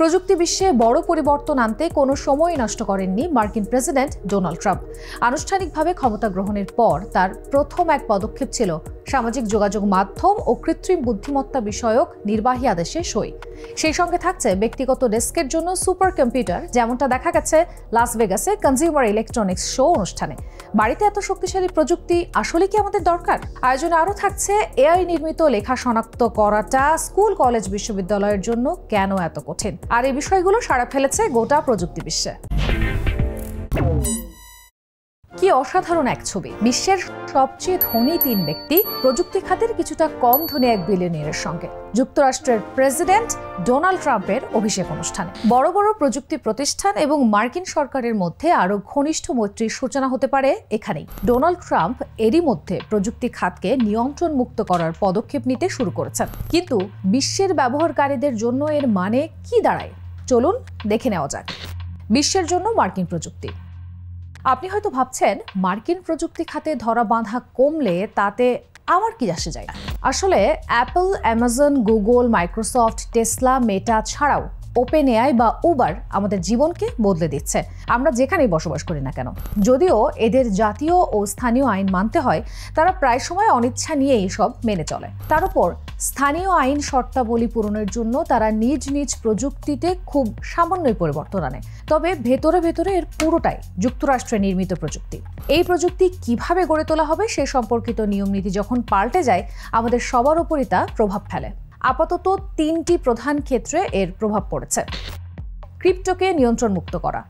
প্রযুক্তি বিশ্বে বড় পরিবর্তন আনতে কোনো সময় নষ্ট করেননি মার্কিন প্রেসিডেন্ট ডোনাল্ড ট্রাম্প। আনুষ্ঠানিকভাবে ক্ষমতা গ্রহণের পর তার প্রথম এক পদক্ষেপ ছিল সামাজিক যোগাযোগ মাধ্যম ও কৃত্রিম বুদ্ধিমত্তা বিষয়ক নির্বাহী আদেশে সই। সেই সঙ্গে থাকছে ব্যক্তিগত ডেস্কের জন্য সুপার কম্পিউটার, যেমনটা দেখা গেছে লাস ভেগাসে কনজিউমার ইলেকট্রনিক্স শো অনুষ্ঠানে। বাড়িতে এত শক্তিশালী প্রযুক্তি আসলে কি আমাদের দরকার? আয়োজনে আরও থাকছে এআই নির্মিত লেখা শনাক্ত করাটা স্কুল, কলেজ, বিশ্ববিদ্যালয়ের জন্য কেন এত কঠিন, আর এই বিষয়গুলো সাড়া ফেলেছে গোটা প্রযুক্তি বিশ্বে। কি অসাধারণ এক ছবি! বিশ্বের সবচেয়ে ধনী 3 ব্যক্তি প্রযুক্তি খাতের কিছুটা কম ধনী এক বিলিয়নিয়ারের সঙ্গে যুক্তরাষ্ট্রের প্রেসিডেন্ট ডোনাল্ড ট্রাম্পের অভিষেক অনুষ্ঠানে। বড় বড় প্রযুক্তি প্রতিষ্ঠান এবং মার্কিন সরকারের মধ্যে আরও ঘনিষ্ঠ মৈত্রীর সূচনা হতে পারে এখানেই। ডোনাল্ড ট্রাম্প এরই মধ্যে প্রযুক্তি খাতকে নিয়ন্ত্রণ মুক্ত করার পদক্ষেপ নিতে শুরু করেছেন, কিন্তু বিশ্বের ব্যবহারকারীদের জন্য এর মানে কি দাঁড়ায়? চলুন দেখে নেওয়া যাক। বিশ্বের জন্য মার্কিন প্রযুক্তি। আপনি হয়তো ভাবছেন, মার্কিন প্রযুক্তি খাতে ধরা বাঁধা কমলে তাতে আমার কি আসে যায়? আসলে Apple, Amazon, Google, Microsoft, Tesla, Meta ছাড়াও ওপেন এআই বা উবার আমাদের জীবনকে বদলে দিচ্ছে, আমরা যেখানেই বসবাস করি না কেন। যদিও এদের জাতীয় ও স্থানীয় আইন মানতে হয়, তারা প্রায় সময় অনিচ্ছা নিয়েই সব মেনে চলে। তার উপর স্থানীয় আইন শর্তাবলী পূরণের জন্য তারা নিজ নিজ প্রযুক্তিতে খুব সামান্যই পরিবর্তন আনে। তবে ভেতরে ভেতরে এর পুরোটাই যুক্তরাষ্ট্রে নির্মিত প্রযুক্তি। এই প্রযুক্তি কিভাবে গড়ে তোলা হবে সে সম্পর্কিত নিয়মনীতি যখন পাল্টে যায়, আমাদের সবার উপরই তা প্রভাব ফেলে। আপাতত 3টি প্রধান ক্ষেত্রে এর প্রভাব পড়েছে। ক্রিপ্টোকে নিয়ন্ত্রণ মুক্ত করা।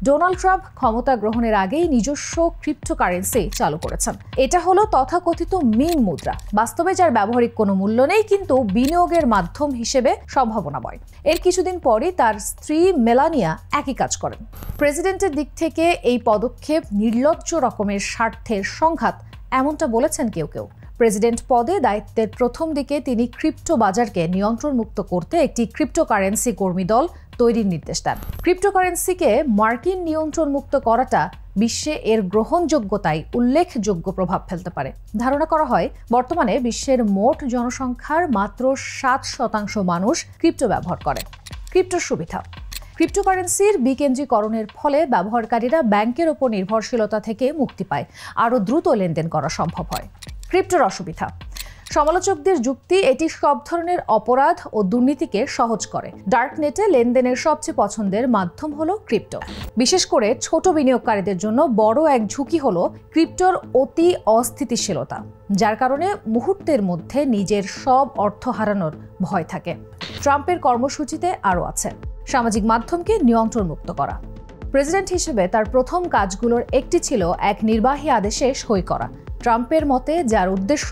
ডোনাল্ড ট্রাম্প ক্ষমতা গ্রহণের আগেই নিজস্ব ক্রিপ্টোকারেন্সি চালু করেছেন। এটা হলো তথাকথিত মিম মুদ্রা, বাস্তবে যার ব্যবহারিক কোনো মূল্য নেই, কিন্তু বিনিয়োগের মাধ্যম হিসেবে সম্ভাবনাময়। এর কিছুদিন পরই তার স্ত্রী মেলানিয়া একই কাজ করেন। প্রেসিডেন্টের দিক থেকে এই পদক্ষেপ নির্লজ্জ রকমের স্বার্থের সংঘাত, এমনটা বলেছেন কেউ কেউ। প্রেসিডেন্ট পদে দায়িত্বের প্রথম দিকে তিনি ক্রিপ্টো বাজারকে নিয়ন্ত্রণ মুক্ত করতে একটি ক্রিপ্টোকারেন্সি কর্মী দল তৈরির নির্দেশ দেন। ক্রিপ্টোকারেন্সিকে মার্কিন নিয়ন্ত্রণ মুক্ত করাটা বিশ্বে এর গ্রহণযোগ্যতায় উল্লেখযোগ্য প্রভাব ফেলতে পারে। ধারণা করা হয়, বর্তমানে বিশ্বের মোট জনসংখ্যার মাত্র 7% মানুষ ক্রিপ্টো ব্যবহার করে। ক্রিপ্টোর সুবিধা। ক্রিপ্টোকারেন্সির বিকেন্দ্রীকরণের ফলে ব্যবহারকারীরা ব্যাংকের ওপর নির্ভরশীলতা থেকে মুক্তি পায়, আরও দ্রুত লেনদেন করা সম্ভব হয়। ক্রিপ্টোর অসুবিধা। সমালোচকদের যুক্তি, এটি সব ধরনের অপরাধ ও দুর্নীতিকে সহজ করে। ডার্কনেটে লেনদেনের সবচেয়ে পছন্দের মাধ্যম হলো ক্রিপ্টো। বিশেষ করে ছোট বিনিয়োগকারীদের জন্য বড় এক ঝুঁকি হলো ক্রিপ্টোর অতি অস্থিতিশীলতা, যার কারণে মুহূর্তের মধ্যে নিজের সব অর্থ হারানোর ভয় থাকে। ট্রাম্পের কর্মসূচিতে আরও আছে সামাজিক মাধ্যমকে নিয়ন্ত্রণ মুক্ত করা। প্রেসিডেন্ট হিসেবে তার প্রথম কাজগুলোর একটি ছিল এক নির্বাহী আদেশে সই করা। ট্রাম্পের মতে যার উদ্দেশ্য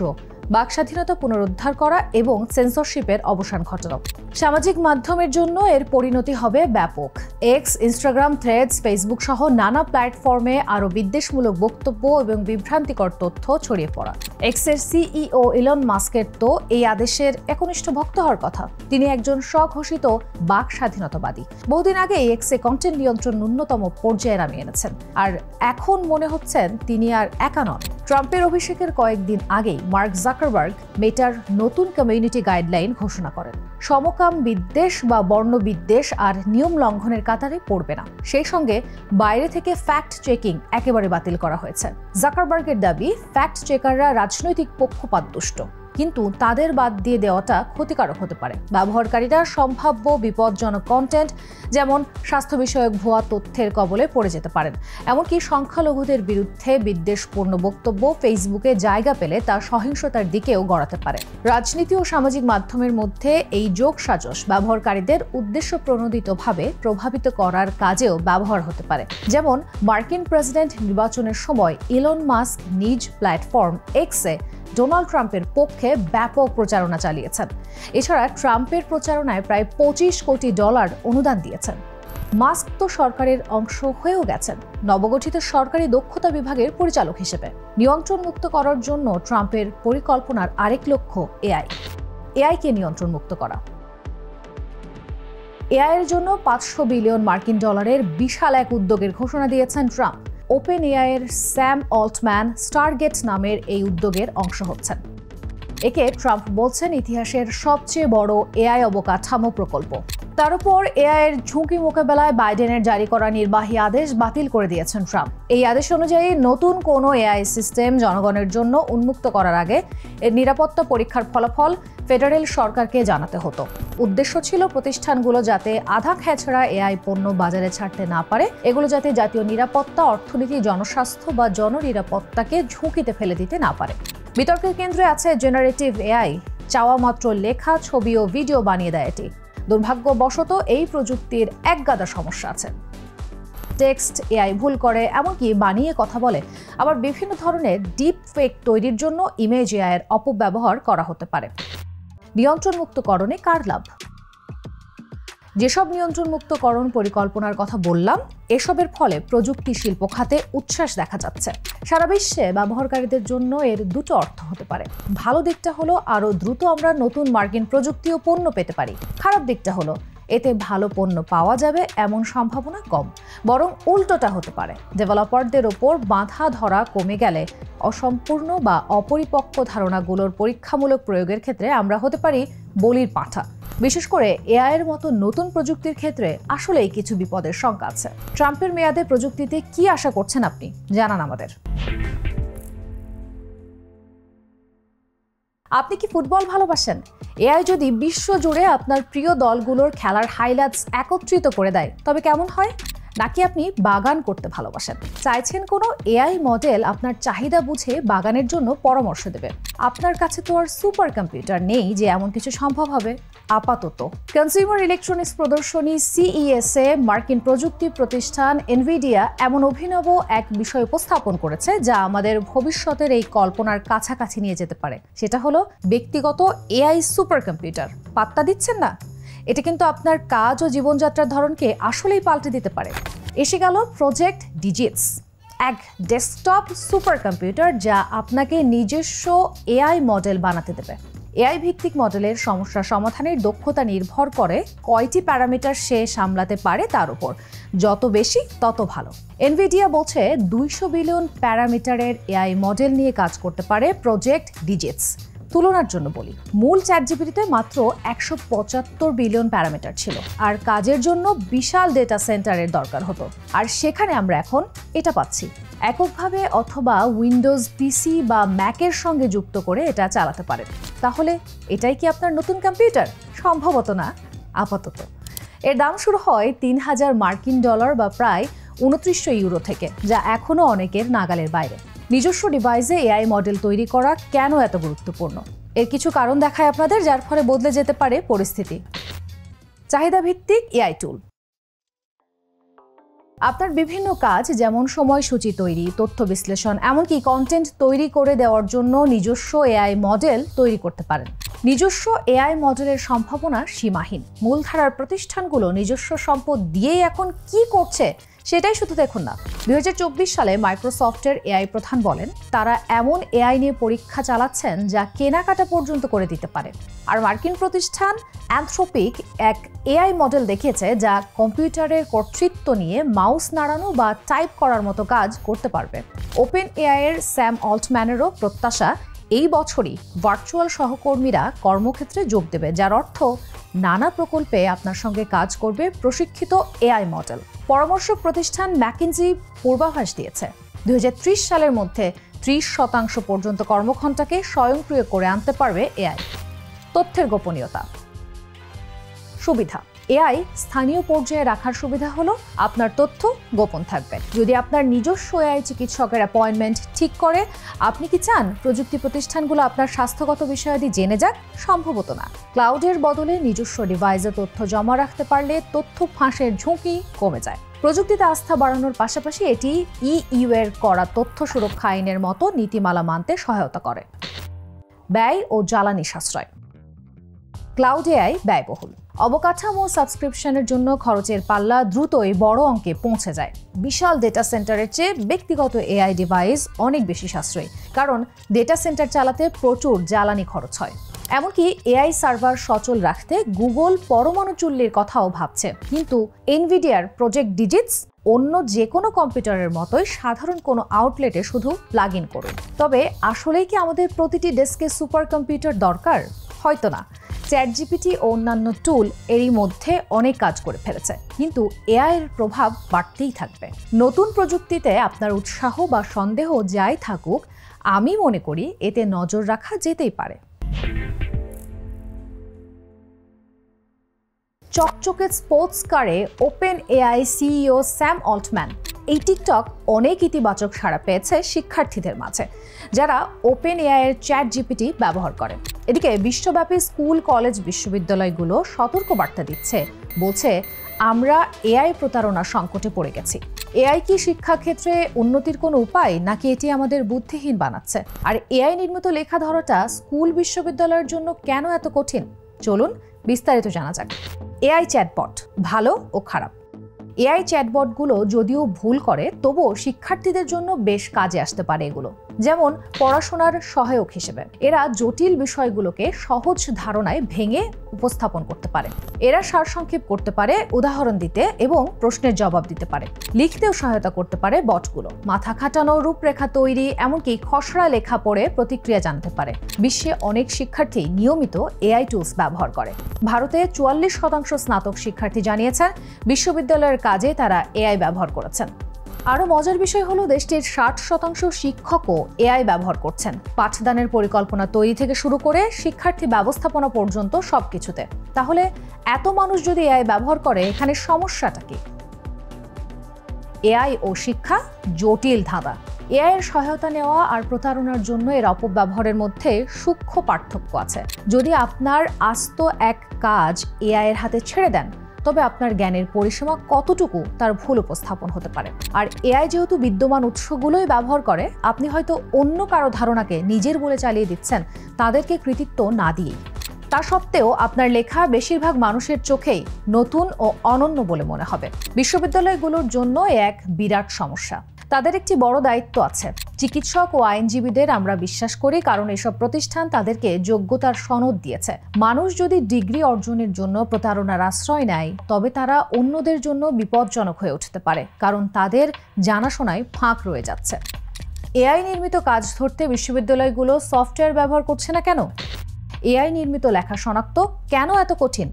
বাকস্বাধীনতা পুনরুদ্ধার করা এবং সেন্সরশিপের অবসান ঘটানো। সামাজিক মাধ্যমের জন্য এর পরিণতি হবে ব্যাপক। এক্স, ইনস্টাগ্রাম, থ্রেডস, ফেসবুক সহ নানা প্ল্যাটফর্মে আরও বিদ্বেষমূলক বক্তব্য এবং বিভ্রান্তিকর তথ্য ছড়িয়ে পড়া। এক্সের সিইও ইলন মাস্কের তো এই আদেশের একনিষ্ঠ ভক্ত হওয়ার কথা। তিনি একজন স্বঘোষিত বাক স্বাধীনতাবাদী। বহুদিন আগে এক্সে কন্টেন্ট নিয়ন্ত্রণ ন্যূনতম পর্যায়ে নামিয়ে এনেছেন, আর এখন মনে হচ্ছেন তিনি আর একা নন। ট্রাম্পের অভিষেকের কয়েকদিন আগেই মার্ক জাকারবার্গ মেটার নতুন কমিউনিটি গাইডলাইন ঘোষণা করেন। সমকাম বিদ্বেষ বা বর্ণবিদ্বেষ আর নিয়ম লঙ্ঘনের কাতারে পড়বে না। সেই সঙ্গে বাইরে থেকে ফ্যাক্ট চেকিং একেবারে বাতিল করা হয়েছে। জাকারবার্গের দাবি, ফ্যাক্ট চেকাররা রাজনৈতিক পক্ষপাতদুষ্ট, কিন্তু তাদের বাদ দিয়ে দেওয়াটা ক্ষতিকারক হতে পারে। ব্যবহারকারীরা সম্ভাব্য বিপজ্জনক কন্টেন্ট, যেমন স্বাস্থ্য বিষয়ক ভুয়া তথ্যের কবলে পড়ে যেতে পারেন। এমনকি সংখ্যালঘুদের বিরুদ্ধে বিদ্বেষপূর্ণ বক্তব্য ফেসবুকে জায়গা পেলে তা সহিংসতার দিকেও গড়াতে পারে। রাজনীতি ও সামাজিক মাধ্যমের মধ্যে এই যোগসাজশ ব্যবহারকারীদের উদ্দেশ্যপ্রণোদিতভাবে প্রভাবিত করার কাজেও ব্যবহার হতে পারে। যেমন মার্কিন প্রেসিডেন্ট নির্বাচনের সময় ইলন মাস্ক নিজ প্ল্যাটফর্ম এক্সে ডোনাল্ড ট্রাম্পের পক্ষে ব্যাপক প্রচারণা চালিয়েছেন। এছাড়া ট্রাম্পের প্রচারণায় প্রায় $25 কোটি অনুদান দিয়েছেন। মাস্ক তো সরকারের অংশ হয়েও গেছেন, নবগঠিত সরকারি দক্ষতা বিভাগের পরিচালক হিসেবে। নিয়ন্ত্রণ মুক্ত করার জন্য ট্রাম্পের পরিকল্পনার আরেক লক্ষ্য এআইকে নিয়ন্ত্রণ মুক্ত করা। এআইয়ের জন্য $500 বিলিয়ন বিশাল এক উদ্যোগের ঘোষণা দিয়েছেন ট্রাম্প। ওপেন এআইয়ের স্যাম অল্টম্যান স্টারগেট নামের এই উদ্যোগের অংশ হচ্ছেন। একে ট্রাম্প বলছেন ইতিহাসের সবচেয়ে বড় এআই অবকাঠামো প্রকল্প। তার উপর এআই এর ঝুঁকি মোকাবেলায় বাইডেনের জারি করা নির্বাহী আদেশ বাতিল করে দিয়েছেন ট্রাম্প। এই আদেশ অনুযায়ী নতুন কোনো এআই সিস্টেম জনগণের জন্য উন্মুক্ত করার আগে এর নিরাপত্তা পরীক্ষার ফলাফল ফেডারেল সরকারকে জানাতে হতো। উদ্দেশ্য ছিল প্রতিষ্ঠানগুলো যাতে আধা খেছড়া এআই পণ্য বাজারে ছাড়তে না পারে, এগুলো যাতে জাতীয় নিরাপত্তা, অর্থনীতি, জনস্বাস্থ্য বা জননিরাপত্তাকে ঝুঁকিতে ফেলে দিতে না পারে। বিতর্কের কেন্দ্রে আছে জেনারেটিভ এআই। চাওয়া মাত্র লেখা, ছবি ও ভিডিও বানিয়ে দেয় এটি। দুর্ভাগ্যবশত এই প্রযুক্তির একগাদা সমস্যা আছে। টেক্সট এআই ভুল করে, এমনকি বানিয়ে কথা বলে। আবার বিভিন্ন ধরনের ডিপ ফেক তৈরির জন্য ইমেজ এআই এর অপব্যবহার করা হতে পারে। নিয়ন্ত্রণমুক্তকরণে কার লাভ? যেসব নিয়ন্ত্রণমুক্তকরণ পরিকল্পনার কথা বললাম, এসবের ফলে প্রযুক্তি শিল্প খাতে উচ্ছ্বাস দেখা যাচ্ছে। সারা বিশ্বে ব্যবহারকারীদের জন্য এর দুটো অর্থ হতে পারে। ভালো দিকটা হলো আরও দ্রুত আমরা নতুন মার্কিন প্রযুক্তি ও পণ্য পেতে পারি। খারাপ দিকটা হলো এতে ভালো পণ্য পাওয়া যাবে এমন সম্ভাবনা কম, বরং উল্টোটা হতে পারে। ডেভেলপারদের ওপর বাঁধা ধরা কমে গেলে অসম্পূর্ণ বা অপরিপক্ক ধারণাগুলোর পরীক্ষামূলক প্রয়োগের ক্ষেত্রে আমরা হতে পারি বলির পাঁঠা। বিশেষ করে এআই এর মতো নতুন প্রযুক্তির ক্ষেত্রে আসলেই কিছু বিপদের শঙ্কা আছে। ট্রাম্পের মেয়াদে প্রযুক্তিতে কি আশা করছেন আপনি? জানান আমাদের। আপনি কি ফুটবল ভালোবাসেন? এআই যদি বিশ্ব জুড়ে আপনার প্রিয় দলগুলোর খেলার হাইলাইটস একত্রিত করে দেয়, তবে কেমন হয়? নাকি আপনি বাগান করতে ভালোবাসেন, চাইছেন কোনো এআই মডেল আপনার চাহিদা বুঝে বাগানের জন্য পরামর্শ দেবে? আপনার কাছে তো আর সুপার কম্পিউটার নেই যে এমন কিছু সম্ভব হবে। আপাতত কনজিউমার ইলেকট্রনিক্স প্রদর্শনী CES এ মার্কিন প্রযুক্তি প্রতিষ্ঠান এনভিডিয়া এমন অভিনব এক বিষয় উপস্থাপন করেছে যা আমাদের ভবিষ্যতের এই কল্পনার কাছাকাছি নিয়ে যেতে পারে। সেটা হলো ব্যক্তিগত এআই সুপার কম্পিউটার। পাত্তা দিচ্ছেন না? এটা কিন্তু আপনার কাজ ও জীবনযাত্রার ধরনকে আসলেই পাল্টে দিতে পারে। এসে গেল প্রজেক্ট ডিজিটস, এক ডেস্কটপ সুপার কম্পিউটার যা আপনাকে নিজস্ব এআই মডেল বানাতে দেবে। এআই ভিত্তিক মডেলের সমস্যা সমাধানের দক্ষতা নির্ভর করে কয়টি প্যারামিটার সে সামলাতে পারে তার উপর। যত বেশি তত ভালো। এনভিডিয়া বলছে 200 বিলিয়ন প্যারামিটারের এআই মডেল নিয়ে কাজ করতে পারে প্রজেক্ট ডিজিটস। তুলনার জন্য বলি, মূল চ্যাটজিপিটিতে মাত্র 175 বিলিয়ন প্যারামিটার ছিল, আর কাজের জন্য বিশাল ডেটা সেন্টারের দরকার হতো। আর সেখানে আমরা এখন এটা পাচ্ছি। এককভাবে অথবা উইন্ডোজ পিসি বা ম্যাকের সঙ্গে যুক্ত করে এটা চালাতে পারেন। তাহলে এটাই কি আপনার নতুন কম্পিউটার? সম্ভবত না, আপাতত। এর দাম শুরু হয় $3000 মার্কিন বা প্রায় 2900 ইউরো থেকে, যা এখনও অনেকের নাগালের বাইরে। নিজস্ব ডিভাইসে এআই মডেল তৈরি করা কেন এত গুরুত্বপূর্ণ? এর কিছু কারণ দেখায় আপনাদের, যার ফলে বদলে যেতে পারে পরিস্থিতি। চাহিদা ভিত্তিক এআই টুল। আপনার বিভিন্ন কাজ যেমন সময়সূচি তৈরি, তথ্য বিশ্লেষণ, এমনকি কন্টেন্ট তৈরি করে দেওয়ার জন্য নিজস্ব এআই মডেল তৈরি করতে পারেন। নিজস্ব এআই মডেলের সম্ভাবনা সীমাহীন। মূলধারার প্রতিষ্ঠানগুলো নিজস্ব সম্পদ দিয়েই এখন কি করছে সেটাই শুধু দেখুন না। 2024 সালে মাইক্রোসফটের এআই প্রধান বলেন তারা এমন এআই নিয়ে পরীক্ষা চালাচ্ছেন যা কেনাকাটা পর্যন্ত করে দিতে পারে। আর মার্কিন প্রতিষ্ঠান অ্যানথ্রোপিক এক এআই মডেল দেখিয়েছে যা কম্পিউটারের কর্তৃত্ব নিয়ে মাউস নাড়ানো বা টাইপ করার মতো কাজ করতে পারবে। ওপেন এআই এর স্যাম অল্টম্যানেরও প্রত্যাশা এই বছরই ভার্চুয়াল সহকর্মীরা কর্মক্ষেত্রে যোগ দেবে, যার অর্থ নানা প্রকল্পে আপনার সঙ্গে কাজ করবে প্রশিক্ষিত এআই মডেল। পরামর্শক প্রতিষ্ঠান ম্যাকিনজি পূর্বাভাস দিয়েছে 2030 সালের মধ্যে 30% পর্যন্ত কর্মঘণ্টাকে স্বয়ংক্রিয় করে আনতে পারবে এআই। তথ্যের গোপনীয়তা। সুবিধা। এআই স্থানীয় পর্যায়ে রাখার সুবিধা হলো আপনার তথ্য গোপন থাকবে। যদি আপনার নিজস্ব এআই চিকিৎসকের অ্যাপয়েন্টমেন্ট ঠিক করে, আপনি কি চান প্রযুক্তি প্রতিষ্ঠানগুলো আপনার স্বাস্থ্যগত বিষয়াদি জেনে যাক? সম্ভবত না। ক্লাউডের বদলে নিজস্ব ডিভাইসে তথ্য জমা রাখতে পারলে তথ্য ফাঁসের ঝুঁকি কমে যায়। প্রযুক্তিতে আস্থা বাড়ানোর পাশাপাশি এটি EU এর করা তথ্য সুরক্ষা আইনের মতো নীতিমালা মানতে সহায়তা করে। ব্যয় ও জ্বালানি সাশ্রয়। ক্লাউড এআই ব্যয়বহুল। অবকাঠামো সাবস্ক্রিপশনের জন্য খরচের পাল্লা দ্রুতই বড় অঙ্কে পৌঁছে যায়। বিশাল ডেটা সেন্টারের চেয়ে ব্যক্তিগত এআই ডিভাইস অনেক বেশি সাশ্রয়ী, কারণ ডেটা সেন্টার চালাতে প্রচুর জ্বালানি খরচ হয়। এমনকি এআই সার্ভার সচল রাখতে গুগল পরমাণু চুল্লির কথাও ভাবছে, কিন্তু এনভিডিয়ার প্রজেক্ট ডিজিটস অন্য যে কোনো কম্পিউটারের মতোই সাধারণ কোনো আউটলেটে শুধু প্লাগ ইন করুন। তবে আসলেই কি আমাদের প্রতিটি ডেস্কে সুপার কম্পিউটার দরকার? হয়তো না। চ্যাটজিপিটি ও অন্যান্য টুল এরই মধ্যে অনেক কাজ করে ফেলেছে, কিন্তু এআই এর প্রভাব বাড়তেই থাকবে। নতুন প্রযুক্তিতে আপনার উৎসাহ বা সন্দেহ যাই থাকুক, আমি মনে করি এতে নজর রাখা যেতেই পারে। চকচকে স্পোর্টস কারে open AI CEO Sam Altman. এই টিকটক অনেক ইতিবাচক সাড়া পেয়েছে শিক্ষার্থীদের মাঝে, যারা ওপেন এআই এর চ্যাট জিপিটি ব্যবহার করে। এদিকে বিশ্বব্যাপী স্কুল, কলেজ, বিশ্ববিদ্যালয়গুলো সতর্ক বার্তা দিচ্ছে, বলছে আমরা এআই প্রতারণার সংকটে পড়ে গেছি। এআই কি শিক্ষাক্ষেত্রে উন্নতির কোনো উপায়, নাকি এটি আমাদের বুদ্ধিহীন বানাচ্ছে? আর এআই নির্মিত লেখা ধরাটা স্কুল, বিশ্ববিদ্যালয়ের জন্য কেন এত কঠিন? চলুন বিস্তারিত জানা যাক। এআই চ্যাটবট ভালো ও খারাপ। এআই চ্যাটবটগুলো যদিও ভুল করে, তবুও শিক্ষার্থীদের জন্য বেশ কাজে আসতে পারে এগুলো। যেমন পড়াশোনার সহায়ক হিসেবে এরা জটিল বিষয়গুলোকে সহজ ধারণায় ভেঙে উপস্থাপন করতে পারে। এরা সারসংক্ষেপ করতে পারে, উদাহরণ দিতে এবং প্রশ্নের জবাব দিতে পারে। লিখতেও সহায়তা করতে পারে বটগুলো। মাথা খাটানো, রূপরেখা তৈরি, এমনকি খসড়া লেখা পড়ে প্রতিক্রিয়া জানতে পারে। বিশ্বে অনেক শিক্ষার্থী নিয়মিত এআই টুলস ব্যবহার করে। ভারতে 44% স্নাতক শিক্ষার্থী জানিয়েছেন বিশ্ববিদ্যালয়ের কাজে তারা এআই ব্যবহার করেছেন। আরও মজার বিষয় হলো দেশটির 60% শিক্ষকও এআই ব্যবহার করছেন, পাঠদানের পরিকল্পনা তৈরি থেকে শুরু করে শিক্ষার্থী ব্যবস্থাপনা পর্যন্ত সবকিছুতে। তাহলে এত মানুষ যদি এআই ব্যবহার করে, এখানে সমস্যাটা কি? এআই ও শিক্ষা জটিল ধাঁধা। এআই এর সহায়তা নেওয়া আর প্রতারণার জন্য এর অপব্যবহারের মধ্যে সূক্ষ্ম পার্থক্য আছে। যদি আপনার আস্ত এক কাজ এআই এর হাতে ছেড়ে দেন, তবে আপনার জ্ঞানের পরিসীমা কতটুকু তার ভুল উপস্থাপন হতে পারে। আর এআই যেহেতু বিদ্যমান উৎসগুলোই ব্যবহার করে, আপনি হয়তো অন্য কারো ধারণাকে নিজের বলে চালিয়ে দিচ্ছেন, তাদেরকে কৃতিত্ব না দিয়েই। তা সত্ত্বেও আপনার লেখা বেশিরভাগ মানুষের চোখেই নতুন ও অনন্য বলে মনে হবে। বিশ্ববিদ্যালয়গুলোর জন্য এক বিরাট সমস্যা। তাদের একটি বড় দায়িত্ব আছে। চিকিৎসক ও আইনজীবীদের আমরা বিশ্বাস করি, কারণ এসব প্রতিষ্ঠান তাদেরকে যোগ্যতার সনদ দিয়েছে। মানুষ যদি ডিগ্রি অর্জনের জন্য প্রতারণার আশ্রয় নেয়, তবে তারা অন্যদের জন্য বিপজ্জনক হয়ে উঠতে পারে, কারণ তাদের জানাশোনায় ফাঁক রয়ে যাচ্ছে। এআই নির্মিত কাজ ধরতে বিশ্ববিদ্যালয়গুলো সফটওয়্যার ব্যবহার করছে না কেন? এআই নির্মিত লেখা শনাক্ত কেন এত কঠিন?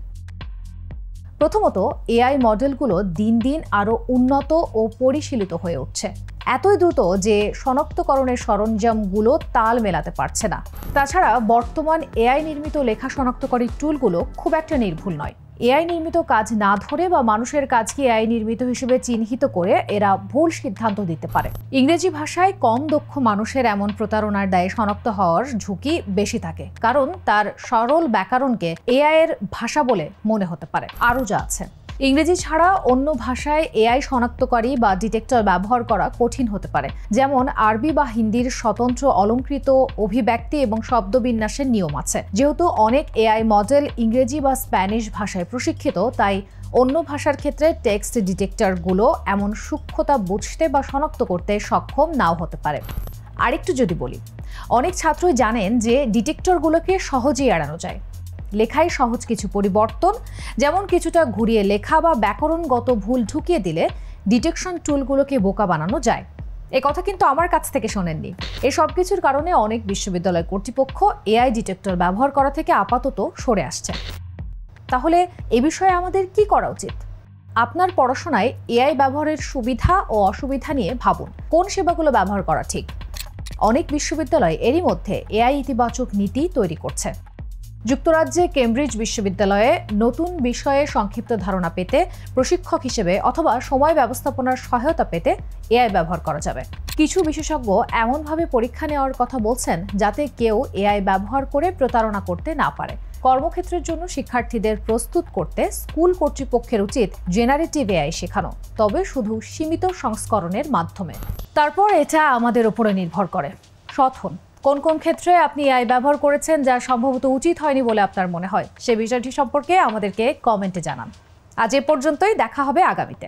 প্রথমত, এআই মডেলগুলো দিন দিন আরও উন্নত ও পরিশীলিত হয়ে উঠছে, এতই দ্রুত যে শনাক্তকরণের সরঞ্জামগুলো তাল মেলাতে পারছে না। তাছাড়া বর্তমান এআই নির্মিত লেখা শনাক্তকারী টুলগুলো খুব একটা নির্ভুল নয়। এআই নির্মিত কাজ না ধরে বা মানুষের কাজকে এআই নির্মিত হিসেবে চিহ্নিত করে এরা ভুল সিদ্ধান্ত দিতে পারে। ইংরেজি ভাষায় কম দক্ষ মানুষের এমন প্রতারণার দায়ে শনাক্ত হওয়ার ঝুঁকি বেশি থাকে, কারণ তার সরল ব্যাকরণকে এআই এর ভাষা বলে মনে হতে পারে। আরও যা আছে, ইংরেজি ছাড়া অন্য ভাষায় এআই শনাক্তকারী বা ডিটেক্টর ব্যবহার করা কঠিন হতে পারে। যেমন আরবি বা হিন্দির স্বতন্ত্র অলংকৃত অভিব্যক্তি এবং শব্দবিন্যাসের নিয়ম আছে। যেহেতু অনেক এআই মডেল ইংরেজি বা স্প্যানিশ ভাষায় প্রশিক্ষিত, তাই অন্য ভাষার ক্ষেত্রে টেক্সট ডিটেক্টরগুলো এমন সূক্ষ্মতা বুঝতে বা শনাক্ত করতে সক্ষম নাও হতে পারে। আরেকটু যদি বলি, অনেক ছাত্রই জানেন যে ডিটেক্টরগুলোকে সহজেই এড়ানো যায়। লেখায় সহজ কিছু পরিবর্তন, যেমন কিছুটা ঘুরিয়ে লেখা বা ব্যাকরণগত ভুল ঢুকিয়ে দিলে ডিটেকশন টুলগুলোকে বোকা বানানো যায়। এ কথা কিন্তু আমার কাছ থেকে শোনেননি। এই সব কিছুর কারণে অনেক বিশ্ববিদ্যালয় কর্তৃপক্ষ এআই ডিটেক্টর ব্যবহার করা থেকে আপাতত সরে আসছে। তাহলে এ বিষয়ে আমাদের কি করা উচিত? আপনার পড়াশোনায় এআই ব্যবহারের সুবিধা ও অসুবিধা নিয়ে ভাবুন। কোন সেবাগুলো ব্যবহার করা ঠিক? অনেক বিশ্ববিদ্যালয় এরই মধ্যে এআই ইতিবাচক নীতি তৈরি করছে। যুক্তরাজ্যে কেমব্রিজ বিশ্ববিদ্যালয়ে নতুন বিষয়ে সংক্ষিপ্ত ধারণা পেতে প্রশিক্ষক হিসেবে অথবা সময় ব্যবস্থাপনার সহায়তা পেতে এআই ব্যবহার করা যাবে। কিছু বিশেষজ্ঞ এমনভাবে পরীক্ষা নেওয়ার কথা বলছেন যাতে কেউ এআই ব্যবহার করে প্রতারণা করতে না পারে। কর্মক্ষেত্রের জন্য শিক্ষার্থীদের প্রস্তুত করতে স্কুল কর্তৃপক্ষের উচিত জেনারেটিভ এআই শেখানো, তবে শুধু সীমিত সংস্করণের মাধ্যমে। তারপর এটা আমাদের উপরে নির্ভর করে। সৎ হন। কোন কোন ক্ষেত্রে আপনি এআই ব্যবহার করেছেন যা সম্ভবত উচিত হয়নি বলে আপনার মনে হয়, সে বিষয়টি সম্পর্কে আমাদেরকে কমেন্টে জানান। আজ এ পর্যন্তই, দেখা হবে আগামীতে।